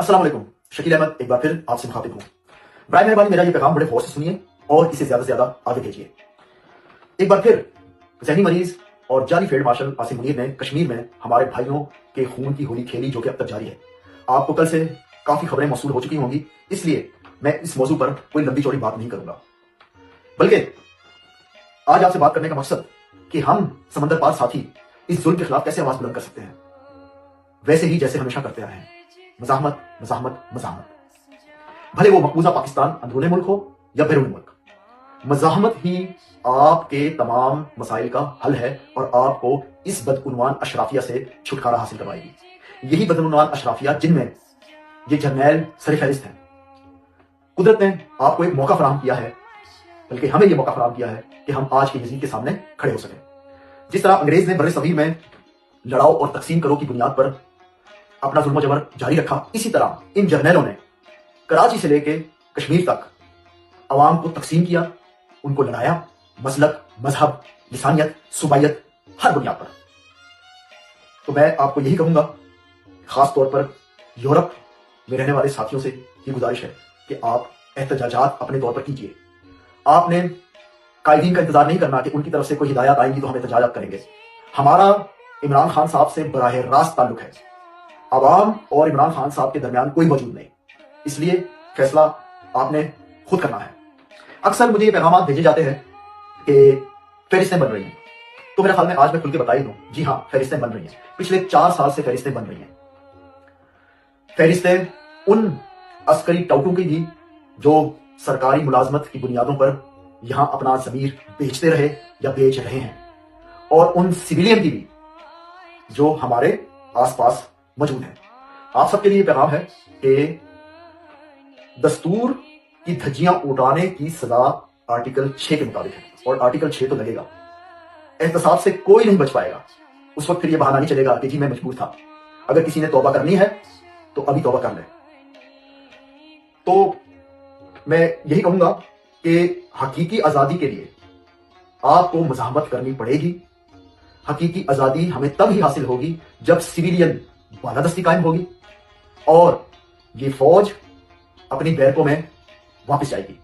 अस्सलाम वालेकुम। शकील अहमद एक बार फिर आपसे मुखातिब हूँ। बराए मेहरबानी मेरा ये पैगाम बड़े गौर से सुनिए और इसे ज्यादा से ज्यादा आगे भेजिए। एक बार फिर जहनी मरीज और जाली फील्ड मार्शल आसिम मुनीर ने कश्मीर में हमारे भाइयों के खून की होली खेली, जो कि अब तक जारी है। आपको कल से काफी खबरें मौसूल हो चुकी होंगी, इसलिए मैं इस मौजू पर कोई लंबी चौड़ी बात नहीं करूंगा, बल्कि आज आपसे बात करने का मकसद कि हम समंदर पार साथी इस जुल्म के खिलाफ कैसे आवाज बुलंद कर सकते हैं, वैसे ही जैसे हमेशा करते आए हैं। मज़ाहमत मज़ाहमत मज़ाहमत, भले वो मकबूजा पाकिस्तान अंदरूनी मुल्क हो या बैरून मुल्क, मज़ाहमत ही आपके तमाम मसाइल का हल है और आपको इस बदउनवान अशराफिया से छुटकारा हासिल करवाएगी। यही बदउनवान अशराफिया जिनमें ये जर्नैल सरफहरिस्त हैं। कुदरत ने आपको एक मौका फराहम किया है, बल्कि हमें यह मौका फराहम किया है कि हम आज के यजीद के सामने खड़े हो सकें। जिस तरह अंग्रेज ने बड़े सगीर में लड़ाओ और तकसीम करो की बुनियाद पर अपना जुल्म जबर जारी रखा, इसी तरह इन जर्नैलों ने कराची से लेके कश्मीर तक अवाम को तकसीम किया, उनको लड़ाया, मसलक, मजहब, लिसानियत, सुबाइयत, हर बुनियाद पर। तो मैं आपको यही कहूंगा, खास तौर पर यूरोप में रहने वाले साथियों से ये गुजारिश है कि आप एहतजाजात अपने तौर पर कीजिए। आपने कायदीन का इंतजार नहीं करना कि उनकी तरफ से कोई हिदायत आएंगी तो हम एहतजाजात करेंगे। हमारा इमरान खान साहब से बराह रास्त ताल्लुक है, अवाम और इमरान खान साहब के दरमियान कोई मौजूद नहीं, इसलिए फैसला आपने खुद करना है। अक्सर मुझे ये पैगाम भेजे जाते हैं कि फहरिस्तें बन रही हैं, तो मेरे ख्याल में आज मैं खुल के बता ही दूं, जी हाँ, फहरिस्तें बन रही हैं। पिछले 4 साल से फहरिस्तें बन रही हैं। फहरिस्तें उन अस्करी टाउटों की भी जो सरकारी मुलाजमत की बुनियादों पर यहां अपना जमीर बेचते रहे या बेच रहे हैं, और उन सिविलियन की भी जो हमारे आसपास मौजूद है। आप सबके लिए पैगाम है कि दस्तूर की धज्जियां उड़ाने की सजा आर्टिकल 6 के मुताबिक है, और आर्टिकल 6 तो लगेगा। एहतसाब से कोई नहीं बच पाएगा। उस वक्त फिर यह बहाना नहीं चलेगा कि जी मैं मजबूर था। अगर किसी ने तौबा करनी है तो अभी तौबा कर ले। तो मैं यही कहूंगा कि हकीकी आजादी के लिए आपको मज़ाहमत करनी पड़ेगी। हकीकी आजादी हमें तब ही हासिल होगी जब सिविलियन बालादस्ती कायम होगी और ये फौज अपनी बैरकों में वापस जाएगी।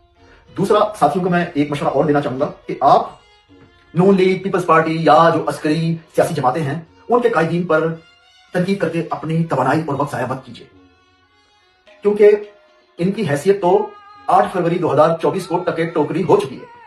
दूसरा, साथियों को मैं एक मशवरा और देना चाहूंगा कि आप नून लीग, पीपल्स पार्टी या जो अस्करी सियासी जमातें हैं, उनके कायदीन पर तनकीद करके अपनी तवानाई और वक्त जाया मत कीजिए, क्योंकि इनकी हैसियत तो 8 फरवरी 2024 को टके टोकरी हो चुकी है।